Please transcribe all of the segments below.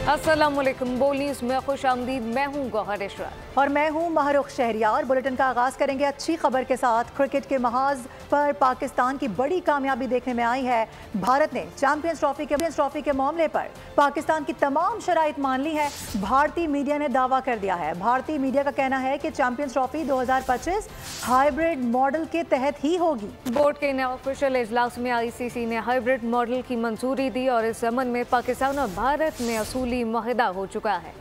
अस्सलामुअलैकुम। बोल न्यूज़ में खुशामदीद। मैं हूँ गौहर इशरत और मैं हूँ महरुख शहरियार। बुलेटिन का आगाज़ करेंगे अच्छी खबर के साथ। क्रिकेट के महाज पर पाकिस्तान की बड़ी कामयाबी देखने में आई है। भारत ने चैंपियंस ट्रॉफी के मामले पर पाकिस्तान की तमाम शराइत मान ली है। भारतीय मीडिया ने दावा कर दिया है। भारतीय मीडिया का कहना है कि चैंपियंस ट्रॉफी 2025 हाइब्रिड मॉडल के तहत ही होगी। बोर्ड के ऑफिशियल इजलास में ICC ने हाइब्रिड मॉडल की मंजूरी दी और इस जमन में पाकिस्तान और भारत में असूली मुआहदा हो चुका है।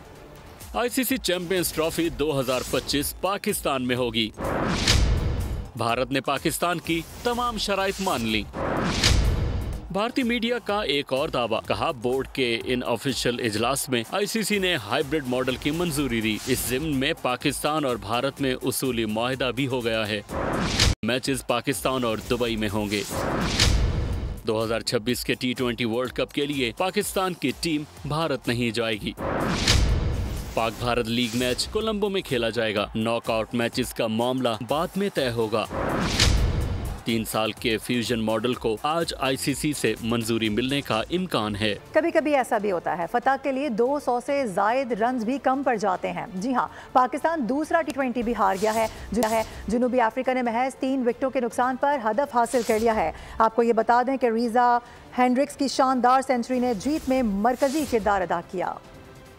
ICC चैंपियंस ट्रॉफी 2025 पाकिस्तान में होगी। भारत ने पाकिस्तान की तमाम शराइत मान ली। भारतीय मीडिया का एक और दावा, कहा बोर्ड के इन ऑफिशियल इजलास में ICC ने हाइब्रिड मॉडल की मंजूरी दी। इस जिम्न में पाकिस्तान और भारत में उसूली मुआहदा भी हो गया है। मैचेस पाकिस्तान और दुबई में होंगे। 2026 के T20 वर्ल्ड कप के लिए पाकिस्तान की टीम भारत नहीं जाएगी। पाक भारत लीग मैच कोलंबो में खेला जाएगा। नॉकआउट मैचेस का मामला बाद में तय होगा। 3 साल के फ्यूजन मॉडल को आज ICC से मंजूरी मिलने का इम्कान है। कभी कभी ऐसा भी होता है, फतह के लिए 200 से जायद रन भी कम पड़ जाते हैं। जी हाँ, पाकिस्तान दूसरा T20 भी हार गया है। जनूबी अफ्रीका ने महज 3 विकेटों के नुकसान पर हदफ हासिल कर लिया है। आपको ये बता दें कि रीजा हेंड्रिक्स की शानदार सेंचुरी ने जीत में मरकजी किरदार अदा किया।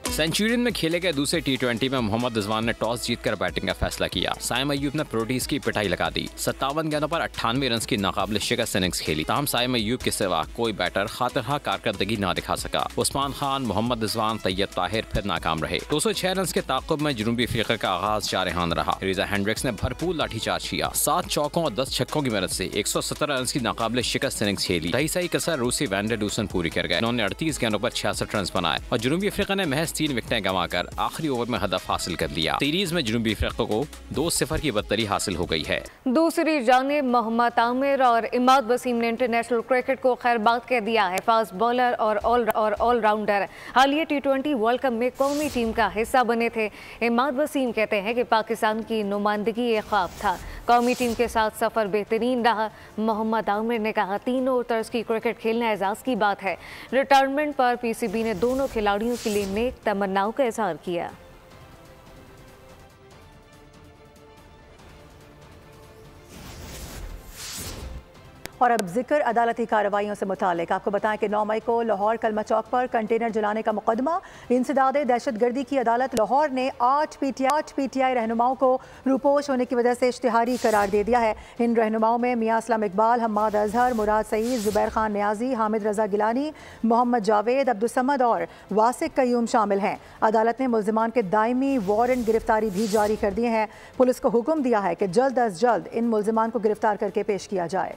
सेंचुरियन में खेले गए दूसरे T20 में मोहम्मद रिजवान ने टॉस जीतकर बैटिंग का फैसला किया। साइम अय्यूब ने प्रोटीज की पिटाई लगा दी। 57 गेंदों पर 98 रन की नाकाबिल शिकस्त इनिंग्स खेली। ताहम साइम अय्यूब के सिवा कोई बैटर खातिरहा कारकर्दगी न दिखा सका। उस्मान खान, मोहम्मद रिजवान, तैयब ताहिर फिर नाकाम रहे। 206 रन के ताक़ुब में जनूबी अफ्रीका का आगाज जारहान रहा। रीजा हेंड्रिक्स ने भरपूर लाठीचार्ज किया। 7 चौकों और 10 छक्कों की मदद से 117 रन की नाकाबिल शिकस्त इनिंग्स खेली। दही सही कसर रूसी वैंडर डूसन पूरी कर गए। उन्होंने 38 गेंदों पर 66 रन बनाए और जनूबी अफ्रीका ने महज 3 विकेटें गंवाकर आखिरी ओवर में हदफ हासिल कर लिया। सीरीज में जनूबी अफ्रीका को 2-0 की बदतरी हासिल हो गई है। दूसरी जानिब मोहम्मद आमिर और इमाद वसीम ने इंटरनेशनल क्रिकेट को खैरबाद कह दिया है। फास्ट बॉलर और ऑलराउंडर हालिया T20 वर्ल्ड कप में कौमी टीम का हिस्सा बने थे। इमाद वसीम कहते हैं कि पाकिस्तान की नुमाइंदगी एक ख्वाब था। कौमी टीम के साथ सफर बेहतरीन रहा। मोहम्मद आमिर ने कहा, तीनों तर्ज की क्रिकेट खेलना एजाज की बात है। रिटायरमेंट पर PCB ने दोनों खिलाड़ियों के लिए नेक तमन्नाओं का इजहार किया। और अब जिक्र अदालती कार्रवाइयों से मुतालिक। आपको बताएं कि 9 मई को लाहौर कलमा चौक पर कंटेनर जलाने का मुकदमा इंसदादे दहशतगर्दी की अदालत लाहौर ने 8 PTI रहनुमाओं को रूपोश होने की वजह से इश्तिहारी करार दे दिया है। इन रहनुमाओं में मियां असलम इकबाल, हम्माद अजहर, मुराद सईद, जुबैर खान न्याजी, हामिद रजा गिलानी, मोहम्मद जावेद, अब्दुल-समद और वासिक कयूम शामिल हैं। अदालत ने मुल्जिमान के दायमी वारंट गिरफ्तारी भी जारी कर दिए हैं। पुलिस को हुक्म दिया है कि जल्द अज जल्द इन मुल्जिमान को गिरफ्तार करके पेश किया जाए।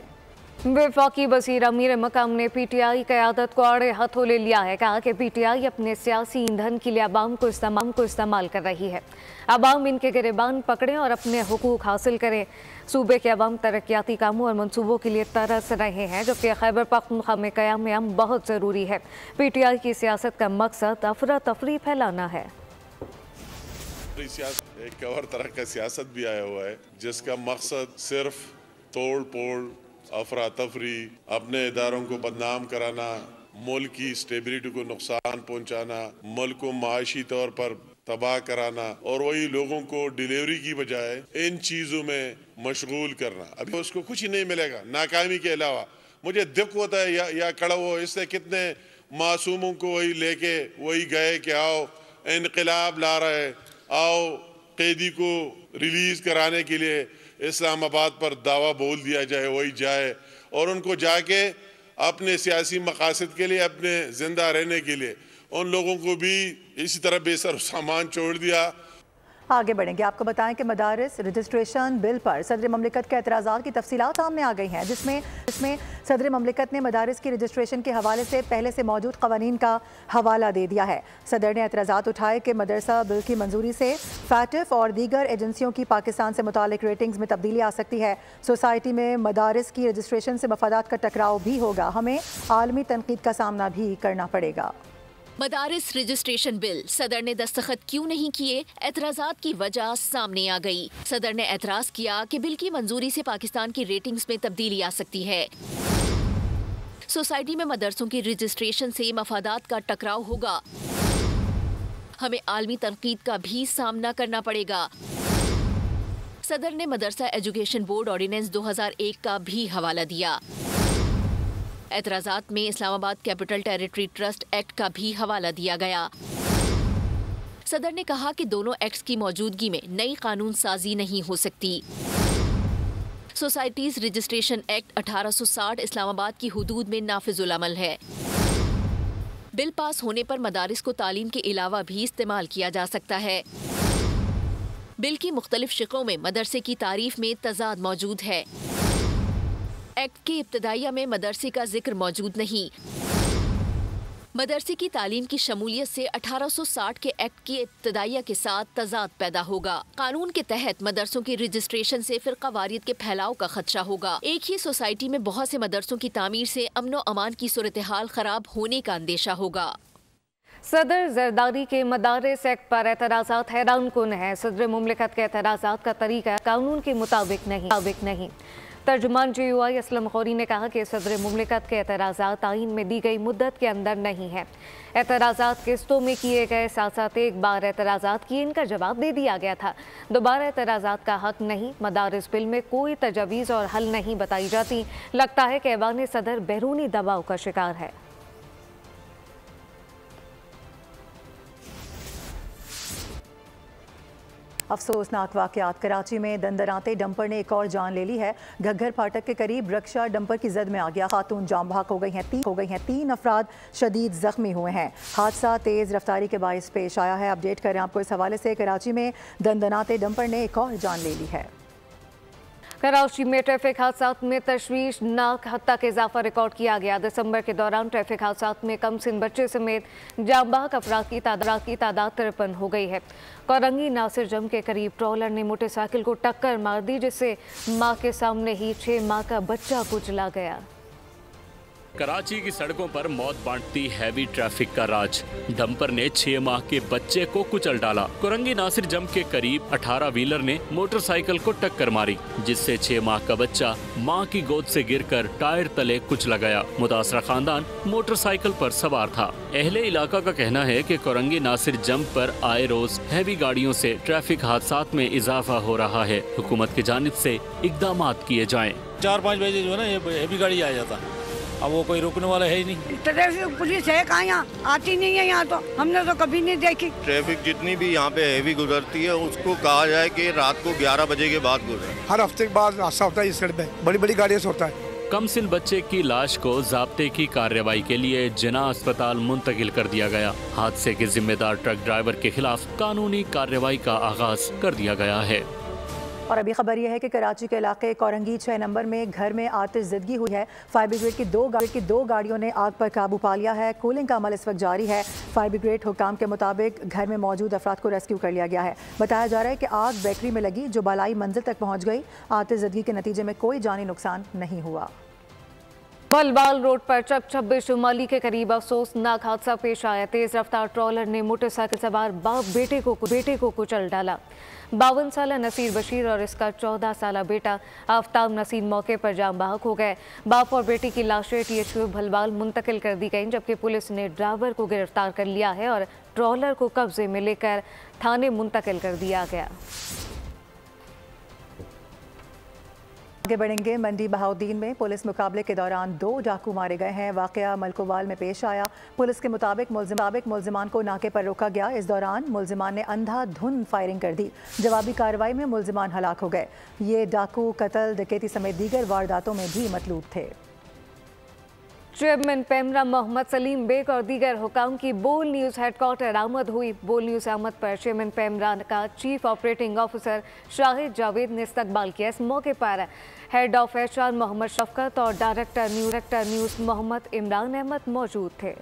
वफाकी वज़ीर अमीर मकाम ने PTI क़यादत को आड़े हाथों ले लिया है। कहा कि PTI अपने सियासी ईंधन के लिए अवाम को इस्तेमाल कर रही है। अवाम इनके गिरबान पकड़ें और अपने हुकूक हासिल करें। सूबे के अवाम तरक्याती कामों और मनसूबों के लिए तरस रहे हैं, जबकि खैबर पख्तूनख्वा में क़याम बहुत ज़रूरी है। PTI की सियासत का मकसद अफरा तफरी फैलाना है। एक और तरह का सियासत भी आया हुआ है जिसका मकसद सिर्फ तोड़ फोड़, अफरा तफरी, अपने इदारों को बदनाम कराना, मुल्क की स्टेबिलिटी को नुकसान पहुंचाना, मुल्क को माशी तौर पर तबाह कराना और वही लोगों को डिलीवरी की बजाय इन चीज़ों में मशगूल करना। अभी उसको कुछ ही नहीं मिलेगा नाकामी के अलावा। मुझे दुख होता है या कड़ा हो, इससे कितने मासूमों को वही लेके वही गए कि आओ इनकलाब ला रहे, आओ कैदी को रिलीज कराने के लिए इस्लामाबाद पर दावा बोल दिया जाए, वही जाए और उनको जाके अपने सियासी मकासद के लिए, अपने जिंदा रहने के लिए उन लोगों को भी इसी तरह बेसर सामान छोड़ दिया। आगे बढ़ेंगे। आपको बताएं कि मदारिस रजिस्ट्रेशन बिल पर सदर ममलिकत के एतराज़ात की तफसीलात सामने आ गई हैं, जिसमें सदर ममलिकत ने मदारिस की रजिस्ट्रेशन के हवाले से पहले से मौजूद कवानीन का हवाला दे दिया है। सदर ने एतराज़ात उठाए कि मदरसा बिल की मंजूरी से फैटिफ और दीगर एजेंसियों की पाकिस्तान से मुतालिक रेटिंग्स में तब्दीली आ सकती है। सोसाइटी में मदारिस की रजिस्ट्रेशन से मफादात का टकराव भी होगा। हमें आलमी तनकीद का सामना भी करना पड़ेगा। मदारिस रजिस्ट्रेशन बिल सदर ने दस्तखत क्यों नहीं किए, एतराज़ात की वजह सामने आ गई। सदर ने एतराज़ किया कि बिल की मंजूरी से पाकिस्तान की रेटिंग्स में तब्दीली आ सकती है। सोसाइटी में मदरसों की रजिस्ट्रेशन से मफादात का टकराव होगा। हमें आलमी तनकीद का भी सामना करना पड़ेगा। सदर ने मदरसा एजुकेशन बोर्ड ऑर्डिनेंस 2001 का भी हवाला दिया। एतराज़ात में Islamabad capital territory trust act का भी हवाला दिया गया। सदर ने कहा कि दोनों एक्ट्स की मौजूदगी में नई कानून साजी नहीं हो सकती। सोसाइटीज रजिस्ट्रेशन एक्ट 1860 इस्लामाबाद की हुदूद में नाफिजुल अमल है। बिल पास होने पर मदारिस को तालीम के अलावा भी इस्तेमाल किया जा सकता है। बिल की मुख्तलिफ शिकों में मदरसे की तारीफ में तजाद मौजूद है। एक्ट के इब्तदाइया में मदरसे का जिक्र मौजूद नहीं। मदरसे की तालीम की शमूलियत से 1860 के एक्ट की इब्तदाइया के साथ तजाद पैदा होगा। कानून के तहत मदरसों की रजिस्ट्रेशन से फिरकावारियत के फैलाव का खदशा होगा। एक ही सोसाइटी में बहुत से मदरसों की तामीर से अमन व अमान की सूरत हाल खराब होने का अंदेशा होगा। सदर जरदारी के मदारिस एक्ट पर एतराज़ात हैरान कुन है। सदर मुमलिकत के एतराज़ात का तरीका कानून के मुताबिक नहीं। तर्जुमान JUI असलम गौरी ने कहा कि सदर मुमलिकत के एतराज़ात आइन में दी गई मुद्दत के अंदर नहीं है। एतराज़ात किस्तों में किए गए, साथ एक बार एतराज़ात किए, इनका जवाब दे दिया गया था। दोबारा एतराज़ात का हक नहीं। मदारिस बिल में कोई तजवीज़ और हल नहीं बताई जाती। लगता है कि ऐवान सदर बैरूनी दबाव का शिकार है। अफसोसनाक वाक़यात। कराची में दंदराते डंपर ने एक और जान ले ली है। घग्गर फाटक के करीब रक्षा डंपर की जद में आ गया। खातून जाम बहक हो गई हैं। 3 अफराद शदीद जख्मी हुए हैं। हादसा तेज़ रफ्तारी के बायस पेश आया है। अपडेट करें आपको इस हवाले से। कराची में दंदनाते डंपर ने एक और जान ले ली है। कराची में ट्रैफिक हादसात में तशवीशनाक हद तक इजाफा रिकॉर्ड किया गया। दिसंबर के दौरान ट्रैफिक हादसात में कम सिन बच्चे समेत जाम बहक अफराद की तादाद 53 हो गई है। कोरंगी नासिर जम के करीब ट्रॉलर ने मोटरसाइकिल को टक्कर मार दी, जिससे मां के सामने ही 6 माह का बच्चा कुचला गया। कराची की सड़कों पर मौत बांटती हैवी ट्रैफिक का राज। डंपर ने 6 माह के बच्चे को कुचल डाला। कोरंगी नासिर जम के करीब 18 व्हीलर ने मोटरसाइकिल को टक्कर मारी, जिससे 6 माह का बच्चा मां की गोद से गिरकर टायर तले कुचला गया। मुतासरा खानदान मोटरसाइकिल पर सवार था। अहले इलाका का कहना है कि कोरंगी नासिर जम पर आए रोज हैवी गाड़ियों से ट्रैफिक हादसात में इजाफा हो रहा है। हुकूमत की जानिब से इकदाम किए जाएं। 4-5 बजे जो है ना ये हैवी गाड़ी आ जाता, अब वो कोई रुकने वाला है ही नहीं। ट्रैफिक पुलिस है कहाँ, यहाँ आती नहीं है। यहाँ तो हमने तो कभी नहीं देखी। ट्रैफिक जितनी भी यहाँ पे हैवी गुजरती है उसको कहा जाए कि रात को 11 बजे के बाद गुजरे। हर हफ्ते के बाद हादसा होता है इस सड़क पे, बड़ी बड़ी गाड़ियों से होता है। कमसिन बच्चे की लाश को ज़ाब्ते की कार्रवाई के लिए जिना अस्पताल मुंतकिल कर दिया गया। हादसे के जिम्मेदार ट्रक ड्राइवर के खिलाफ कानूनी कार्रवाई का आगाज कर दिया गया है। और अभी खबर यह है कि कराची के इलाके कोरंगी 6 नंबर में घर में आतिशज़दगी हुई है। फायर ब्रिगेड की दो गाड़ियों ने आग पर काबू पा लिया है। कूलिंग का अमल इस वक्त जारी है। फायर ब्रिगेड हुकाम के मुताबिक घर में मौजूद अफराद को रेस्क्यू कर लिया गया है। बताया जा रहा है कि आग बेकरी में लगी, जो बालाई मंजिल तक पहुँच गई। आतिशज़दगी के नतीजे में कोई जानी नुकसान नहीं हुआ। बलवाल रोड पर चक 26 शुमाली के करीब अफसोसनाक हादसा पेश आया। तेज रफ्तार ट्रॉलर ने मोटरसाइकिल सवार बाप बेटे को कुचल डाला। 52 साला नसीर बशीर और इसका 14 साला बेटा आफ्ताब नसीर मौके पर जाम बहक हो गए। बाप और बेटी की लाशें THQ भलवाल मुंतकिल कर दी गईं, जबकि पुलिस ने ड्राइवर को गिरफ्तार कर लिया है और ट्रॉलर को कब्जे में लेकर थाने मुंतकिल कर दिया गया। आगे बढ़ेंगे। मंडी बहाउद्दीन में पुलिस मुकाबले के दौरान 2 डाकू मारे गए हैं। वाकया मलकोवाल में पेश आया। पुलिस के मुताबिक मुल्जिमान को नाके पर रोका गया। इस दौरान मुल्जिमान ने अंधाधुंध फायरिंग कर दी। जवाबी कार्रवाई में मुल्जिमान हलाक हो गए। ये डाकू कत्ल, डकैती समेत दीगर वारदातों में भी मतलूब थे। चेयरमैन पेमरा मोहम्मद सलीम बेग और दीगर हुकाम की बोल न्यूज़ हेडक्वार्टर आमद हुई। बोल न्यूज़ आमद पर चेयरमैन पेमरा का chief operating officer Shahid Javed ने इस्तकबाल किया। इस मौके पर head of HR Mohammad Shafqat और डायरेक्टर न्यूज़ मोहम्मद इमरान अहमद मौजूद थे।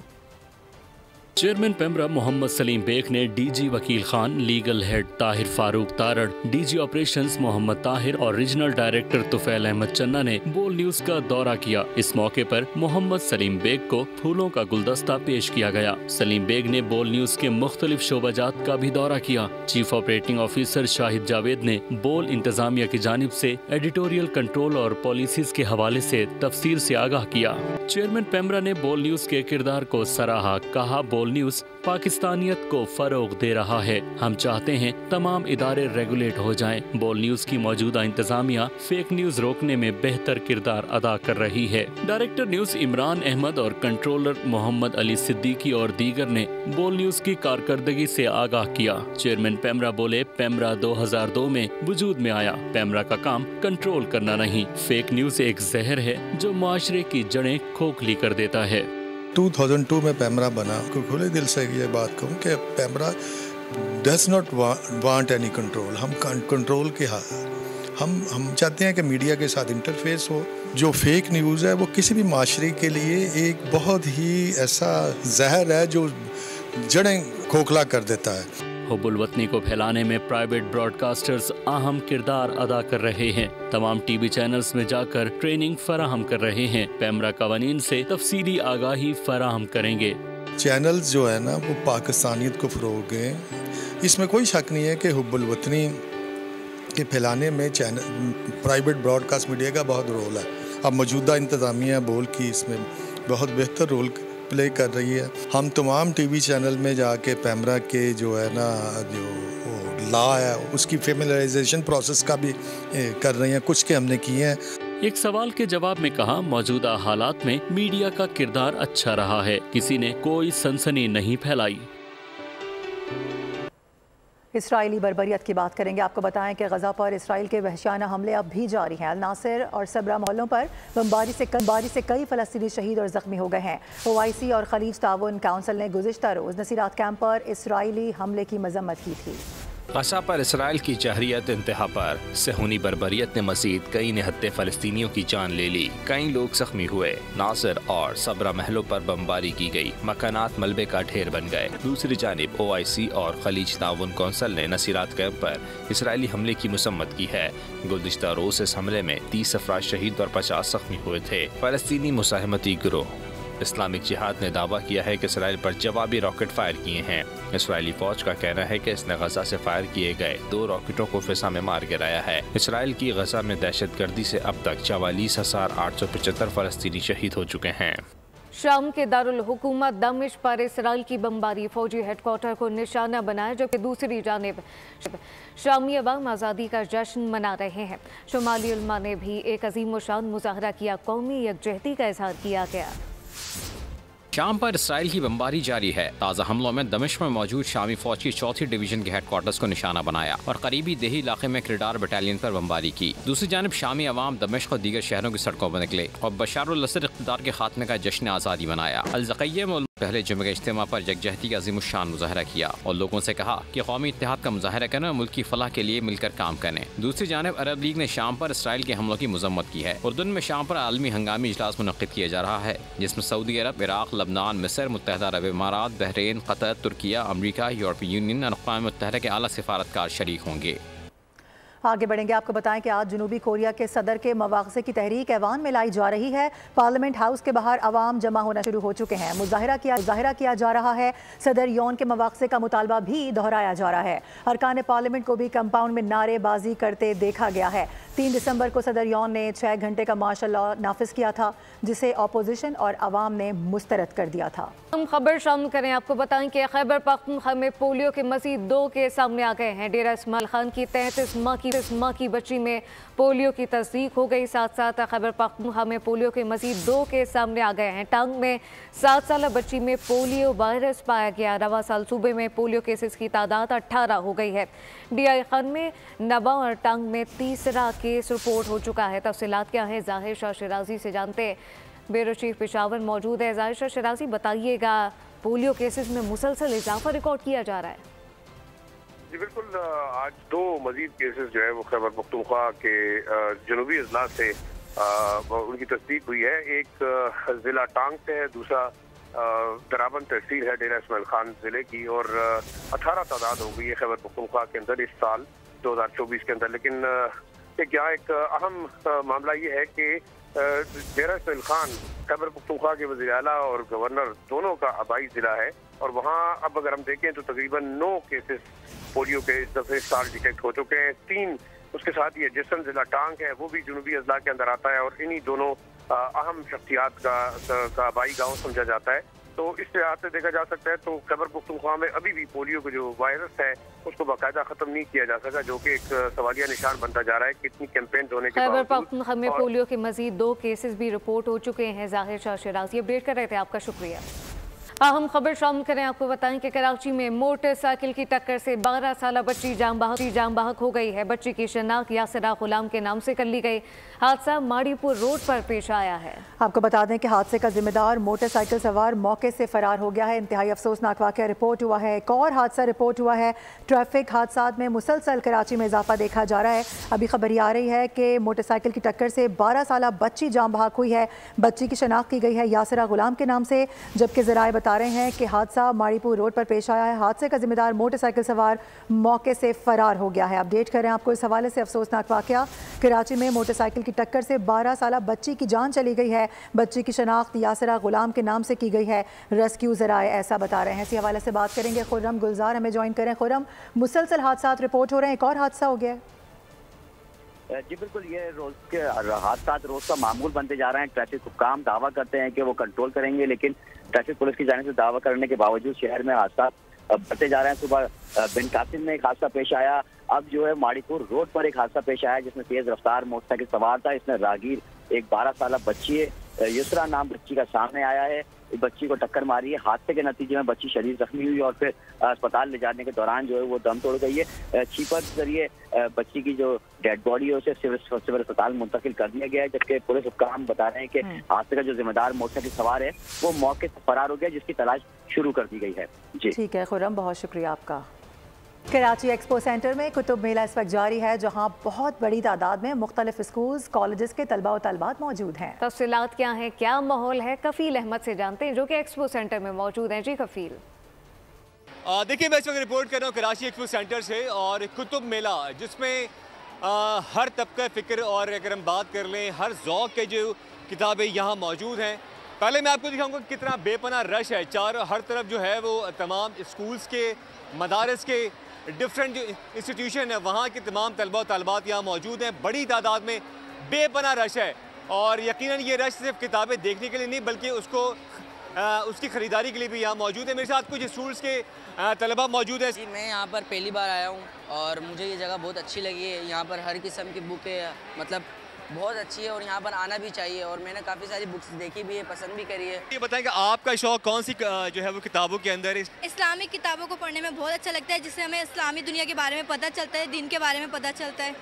चेयरमैन पेमरा मोहम्मद सलीम बेग ने DG Wakeel Khan, legal head Tahir Farooq Tarar, DG operations Mohammad Tahir और रीजनल डायरेक्टर तुफैल अहमद चन्ना ने बोल न्यूज का दौरा किया। इस मौके पर मोहम्मद सलीम बेग को फूलों का गुलदस्ता पेश किया गया। सलीम बेग ने बोल न्यूज के मुख्तलिफ शोबाजात का भी दौरा किया। Chief operating officer Shahid Javed ने बोल इंतजामिया की जानिब से एडिटोरियल कंट्रोल और पॉलिसीज के हवाले से तफसील से आगाह किया। चेयरमैन पेमरा ने बोल न्यूज के किरदार को सराहा। कहा बोल बोल न्यूज पाकिस्तानियत को फरोग दे रहा है। हम चाहते हैं तमाम इदारे रेगुलेट हो जाएं। बोल न्यूज की मौजूदा इंतजामिया फेक न्यूज रोकने में बेहतर किरदार अदा कर रही है। डायरेक्टर न्यूज इमरान अहमद और कंट्रोलर मोहम्मद अली सिद्दीकी और दीगर ने बोल न्यूज की कारकर्दगी से आगाह किया। चेयरमैन पेमरा बोले, पेमरा 2002 में वजूद में आया। पेमरा का काम कंट्रोल करना नहीं। फेक न्यूज एक जहर है जो माशरे की जड़ें खोखली कर देता है। 2002 में पेमरा बना। खुले दिल से ये बात कहूँ कि PEMRA does not want any control. हम कंट्रोल के हम चाहते हैं कि मीडिया के साथ इंटरफेस हो। जो फेक न्यूज़ है वो किसी भी माशरे के लिए एक बहुत ही ऐसा जहर है जो जड़ें खोखला कर देता है। हुब्बुल वतनी को फैलाने में प्राइवेट ब्रॉडकास्टर्स अहम किरदार अदा कर रहे हैं। तमाम टीवी चैनल्स में जाकर ट्रेनिंग फराहम कर रहे हैं। पेमरा कवानीन से तफसीली आगाही फराहम करेंगे। चैनल्स जो है ना वो पाकिस्तानियत को फ़रोग दें, इसमें कोई शक नहीं है कि हुब्बुल वतनी के फैलाने में प्राइवेट ब्रॉडकास्ट मीडिया का बहुत रोल है। अब मौजूदा इंतज़ामिया बोल की इसमें बहुत बेहतर रोल प्ले कर रही है। हम तमाम टीवी चैनल में जाके पेमरा के जो है ना जो लॉ है उसकी फेमिलराइजेशन प्रोसेस का भी कर रही हैं। कुछ के हमने किए हैं। एक सवाल के जवाब में कहा, मौजूदा हालात में मीडिया का किरदार अच्छा रहा है। किसी ने कोई सनसनी नहीं फैलाई। इसराइली बर्बरियत की बात करेंगे। आपको बताएं कि गजा पर इसराइल के वहशियाना हमले अब भी जारी हैं। अल नासिर और सबरा मोहल्लों पर बमबारी से कई फ़लस्तीनी शहीद और ज़ख्मी हो गए हैं। OIC और खलीज ताउन काउंसिल ने गुज़िश्ता रोज़ नसीरात कैंप पर इसराइली हमले की मजम्मत की थी। गजा पर इसराइल की जहरियत इंतहा पर सेहूनी बर्बरियत ने मजीद कई निहत्ते फ़लस्तीनियों की जान ले ली। कई लोग जख्मी हुए। नासिर और सबरा महलों पर बमबारी की गई। मकानात मलबे का ढेर बन गए। दूसरी जानिब OIC और खलीज ताउन कौंसिल ने नसीरात कैंप पर इसराइली हमले की मसम्मत की है। गुज़िश्ता रोज़ इस हमले में 30 अफराद शहीद और 50 जख्मी हुए थे। फ़लस्तीनी मुसाहमती गिरोह इस्लामिक जिहाद ने दावा किया है कि इसराइल पर जवाबी रॉकेट फायर किए हैं। इसराइली फौज का कहना है कि इसने गजा से फायर किए गए 2 रॉकेटों को फिजा में मार गिराया है। इसराइल की गजा में दहशतगर्दी से अब तक 44,875 फ़लस्तीनी शहीद हो चुके हैं। शाम के दारुल हुकूमत दमिश्क पर इसराइल की बमबारी फौजी हेडक्वार्टर को निशाना बनाया, जबकि दूसरी जानिब शामी अवाम आज़ादी का जश्न मना रहे हैं। शुमाली उलमा ने भी एक अजीम शान मुजाहरा किया। कौमी यकजहती का इजहार किया गया। शाम पर इसराइल की बमबारी जारी है। ताज़ा हमलों में दमिश्क में मौजूद शामी फौज की 4थी डिवीजन के हेडक्वार्टर्स को निशाना बनाया और करीबी देही इलाके में किरदार बटालियन पर बमबारी की। दूसरी जानब शामी अवाम दमिश्क और दीगर शहरों की सड़कों पर निकले और बशारुल असद इक़्तिदार के खात्मे का जश्न आज़ादी मनाया। अल-ज़क़िया में पहले जुमे के इज्तिमा पर यकजहती का अज़ीम शान मुजाहरा किया और लोगों से कहा कि कौमी इत्तेहाद का मुजाहरा करने और मुल्क की फलाह के लिए मिलकर काम करें। दूसरी जानब अरब लीग ने शाम पर इसराइल के हमलों की मजम्मत की है। उर्दन में शाम पर आलमी हंगामी इजलास मुनक़्क़िद किया जा रहा है, जिसमें सऊदी अरब, इराक, लबनान, मिस्र, मुत्तहदा अरब इमारात, बहरीन, कतर, तुर्किया, अमरीका, यूरोपीय यूनियन और अक़वाम मुत्तहदा के आला सिफारतकार शरीक होंगे। आगे बढ़ेंगे। आपको बताएं कि आज जनूबी कोरिया के सदर के मवाक़े की तहरीक ऐवान में लाई जा रही है। पार्लियामेंट हाउस के बाहर अवाम जमा होना शुरू हो चुके हैं। मुजाहिरा किया जा रहा है। सदर यौन के मवाक़े का मुतालबा भी दोहराया जा रहा है। अरकान पार्लियामेंट को भी कंपाउंड में नारेबाजी करते देखा गया है। 3 दिसंबर को सदर यौन ने 6 घंटे का मार्शल लॉ नाफिज किया था, जिसे अपोजिशन और अवाम ने मुस्तरद कर दिया था। हम खबर शामिल करें। आपको बताएं कि खैबर पख्तूनख्वा में पोलियो के मज़ीद 2 केस सामने आ गए हैं। डेरा इस्माइल खान की 33 माह की बच्ची में पोलियो की तस्दीक हो गई। साथ साथ खैबर पख्तूनख्वा में पोलियो के मज़ीद 2 केस सामने आ गए हैं। टांग में 7 साल बच्ची में पोलियो वायरस पाया गया। रवा साल सूबे में पोलियो केसेस की तादाद 18 हो गई है। DI खान में नबा और टांग में तीसरा केस रिपोर्ट हो चुका है। तफसीलात क्या है, ज़ाहिर शाह शिराजी से जानते हैं। ब्यूरो चीफ पेशावर मौजूद है। ज़ाहिर शाह शिराजी, बताइएगा, पोलियो केसेस में मुसलसल इजाफा रिकॉर्ड किया जा रहा है। जी बिल्कुल, आज 2 मजीद केसेस जो है वो खैबर पख्तूनख्वा के जनूबी अजला से उनकी तस्दीक हुई है। एक ज़िला टांग से है, दूसरा दराबन तहसील है डेरा इस्माइल खान ज़िले की, और 18 तादाद हो गई है खैबर पख्तूनख्वा के अंदर इस साल 2024 के अंदर। लेकिन यहाँ एक अहम मामला ये है कि डेरा इस्माइल खान खैबर पख्तूनख्वा के वज़ीर आला और गवर्नर दोनों का आबाई ज़िला है, और वहाँ अब अगर हम देखें तो तकरीबन 9 केसेस पोलियो के इस दफे साल डिटेक्ट हो चुके हैं। 3 उसके साथ ये जिसम ज़िला टांग है वो भी जनूबी अजला के अंदर आता है, और इन्हीं दोनों अहम शख्सियात का आबाई गाँव समझा जाता है। तो इस लिहाज से देखा जा सकता है तो खैबर पख्तूनख्वा में अभी भी पोलियो का जो वायरस है उसको बाकायदा खत्म नहीं किया जा सका, जो कि एक सवालिया निशान बनता जा रहा है कितनी कैंपेन होने के खैबर पख्तूनख्वा में पोलियो के मजीद 2 केसेस भी रिपोर्ट हो चुके हैं। जाहिर शाह शिराजी अपडेट कर रहे थे, आपका शुक्रिया। अहम खबर शामिल करें, आपको बताएं कि कराची में मोटरसाइकिल की टक्कर से 12 साला बच्ची जाम बहक हो गई है। बच्ची की शनाख्त यासरा गुलाम के नाम से कर ली गई। हादसा माड़ीपुर रोड पर पेश आया है। आपको बता दें कि हादसे का जिम्मेदार मोटरसाइकिल सवार मौके से फरार हो गया है। इंतहाई अफसोसनाक वाक़या रिपोर्ट हुआ है। एक और हादसा रिपोर्ट हुआ है। ट्रैफिक हादसात में मुसलसल कराची में इजाफा देखा जा रहा है। अभी खबर ये आ रही है कि मोटरसाइकिल की टक्कर से 12 साला बच्ची जाम बहक हुई है। बच्ची की शनाख्त की गई है यासरा गुलाम के नाम से, जबकि ज़राए बता रहे हैं कि हादसा माड़ीपुर रोड पर पेश आया है। हादसे का जिम्मेदार मोटरसाइकिल सवार मौके से फरार हो गया है। अपडेट करें आपको इस हवाले से। अफसोसनाक वाक़या, कराची में मोटरसाइकिल की टक्कर से 12 साला बच्ची की जान चली गई है। बच्ची की शनाख्त यासरा गुलाम के नाम से की गई है। रेस्क्यू ज़राए ऐसा बता रहे हैं। इसी हवाले से बात करेंगे। खुर्रम गुलजार हमें ज्वाइन करें। खुर्रम, मुसलसल हादसा रिपोर्ट हो रहे हैं, एक और हादसा हो गया है। जी बिल्कुल, ये रोज के हादसा रोज का मामूल बनते जा रहे हैं। ट्रैफिक हुक्काम दावा करते हैं कि वो कंट्रोल करेंगे, लेकिन ट्रैफिक पुलिस की जानिब से दावा करने के बावजूद शहर में हादसा बढ़ते जा रहे हैं। सुबह बिन कासिम में एक हादसा पेश आया, अब जो है माड़ीपुर रोड पर एक हादसा पेश आया जिसमें तेज रफ्तार मोटरसाइकिल सवार था। इसमें राहगीर एक 12 साला बच्ची है, युसरा नाम बच्ची का सामने आया है। बच्ची को टक्कर मारी है। हादसे के नतीजे में बच्ची शदीद जख्मी हुई और फिर अस्पताल ले जाने के दौरान जो है वो दम तोड़ गई है। छीपर के जरिए बच्ची की जो डेड बॉडी है उसे सिविल अस्पताल मुंतकिल कर दिया गया है, जबकि पुलिस हुक्काम बता रहे हैं कि हादसे का जो जिम्मेदार मोटरसाइकिल सवार है वो मौके से फरार हो गया, जिसकी तलाश शुरू कर दी गई है। जी ठीक है खुर्रम, बहुत शुक्रिया आपका। कराची एक्सपो सेंटर में कुतुब मेला इस वक्त जारी है, जहां बहुत बड़ी तादाद में मुख्तलिफ स्कूल्स कॉलेजेस के तलबा और तलबात मौजूद हैं। तफसीलात क्या हैं, क्या माहौल है, कफील अहमद से जानते हैं जो कि एक्सपो सेंटर में मौजूद हैं। जी कफील। देखिए, मैं इस वक्त रिपोर्ट कर रहा हूँ कराची एक्सपो सेंटर से, और कुतुब मेला जिसमें हर तबका फ़िक्र और अगर हम बात कर लें हर ज़ौक़ के जो किताबें यहाँ मौजूद हैं। पहले मैं आपको दिखाऊंगा कितना बेपनाह रश है। हर तरफ जो है वो तमाम स्कूल्स के, मदारस के, डिफरेंट जो इंस्टीट्यूशन है वहाँ के तमाम तलबा और तलबात यहाँ मौजूद हैं। बड़ी तादाद में बेपनाह रश है, और यकीनन ये रश सिर्फ किताबें देखने के लिए नहीं बल्कि उसकी ख़रीदारी के लिए भी यहाँ मौजूद है। मेरे साथ कुछ स्कूल्स के तलबा मौजूद है। जी, मैं यहाँ पर पहली बार आया हूँ और मुझे ये जगह बहुत अच्छी लगी है। यहाँ पर हर किस्म की बुक है, मतलब बहुत अच्छी है और यहाँ पर आना भी चाहिए, और मैंने काफ़ी सारी बुक्स देखी भी है, पसंद भी करी है। ये बताएं कि आपका शौक कौन सी जो है वो किताबों के अंदर है? इस्लामिक किताबों को पढ़ने में बहुत अच्छा लगता है, जिससे हमें इस्लामी दुनिया के बारे में पता चलता है, दिन के बारे में पता चलता है।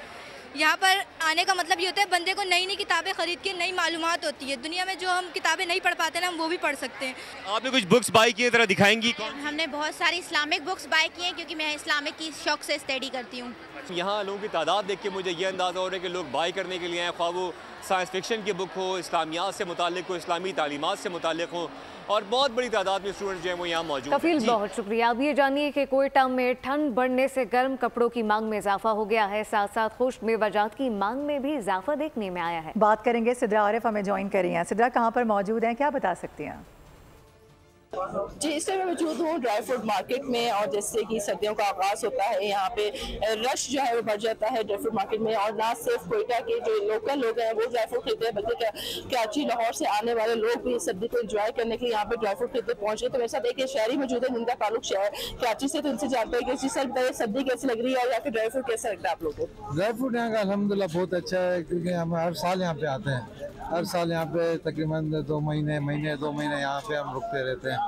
यहाँ पर आने का मतलब ये होता है बंदे को नई नई किताबें खरीद के नई मालूमात होती है। दुनिया में जो हम किताबें नहीं पढ़ पाते ना, हम वो भी पढ़ सकते हैं। आपने कुछ बुक्स बाय की है, जरा दिखाएंगी? हमने बहुत सारी इस्लामिक बुक्स बाय की हैं, क्योंकि मैं इस्लामिक की शौक से स्टडी करती हूँ। यहाँ लोगों की तादाद देख के मुझे ये अंदाज़ा हो रहा है कि लोग बाय करने के लिए आए, ख्वाह वो साइंस फिक्शन की बुक हो, इस्लामियात से मुतालिक हो, इस्लामी तालीमात से मुतालिक हो, और बहुत बड़ी तादाद में स्टूडेंट्स जो हैं वो यहाँ मौजूद हैं। कफील, बहुत शुक्रिया। अब ये जानिए कि कोयटा में ठंड बढ़ने से गर्म कपड़ों की मांग में इजाफा हो गया है, साथ साथ खुश्क मेवाजात की मांग में भी इजाफा देखने में आया है। बात करेंगे, सिद्रा आरिफ हमें ज्वाइन करी हैं। सिद्रा, कहाँ पर मौजूद हैं, क्या बता सकती हैं? जी, इस टाइम मैं मौजूद हूँ ड्राई फ्रूट मार्केट में, और जैसे कि सर्दियों का आगाज़ होता है यहाँ पे रश जो है वो बढ़ जाता है ड्राई फ्रूट मार्केट में। और ना सिर्फ कोयटा के जो लोकल लोग हैं वो ड्राई फ्रूट खरीदते हैं, बल्कि कराची लाहौर से आने वाले लोग भी सर्दी को एंजॉय करने के लिए यहाँ पे ड्राई फ्रूट खरीदते पहुँचे। तो मेरे साथ एक शहरी मौजूद है जिनका ताल्लुक शहर कराची से, तो उनसे जानते हैं कि जी सर बताइए सर्दी कैसी लग रही है और यहाँ पे ड्राई फ्रूट कैसा लगता है आप लोगों को? ड्राई फ्रूट यहाँ का अल्हम्दुलिल्लाह बहुत अच्छा है, क्योंकि हम हर साल यहाँ पे आते हैं। हर साल यहाँ पे तकरीबन 2 महीने यहाँ पे हम रुकते रहते हैं।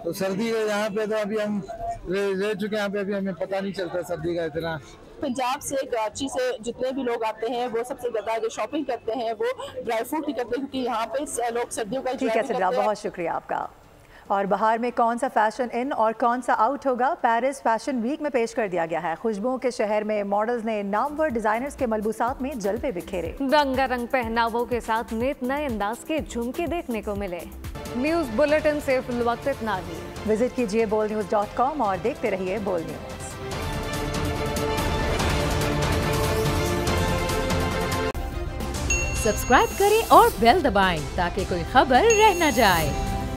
तो सर्दी यहाँ पे तो अभी हम रह चुके हैं, यहाँ पे अभी हमें पता नहीं चलता सर्दी का इतना। पंजाब से, कराची से जितने भी लोग आते हैं वो सबसे ज़्यादा जो शॉपिंग करते हैं वो ड्राई फ्रूट ही करते हैं, क्योंकि यहाँ पे लोग सर्दियों का ठीक है सिद्रा, बहुत शुक्रिया आपका। और बाहर में कौन सा फैशन इन और कौन सा आउट होगा, पेरिस फैशन वीक में पेश कर दिया गया है। खुशबुओं के शहर में मॉडल्स ने नामवर डिजाइनर्स के मलबूसात में जलवे बिखेरे। रंगारंग पहनावों के साथ नित नए अंदाज के झुमके देखने को मिले। न्यूज़ बुलेटिन से वक्त इतना ही। विजिट कीजिए bolnews.com और देखते रहिए बोल न्यूज़। सब्सक्राइब करें और बेल दबाएं ताकि कोई खबर रह न जाए।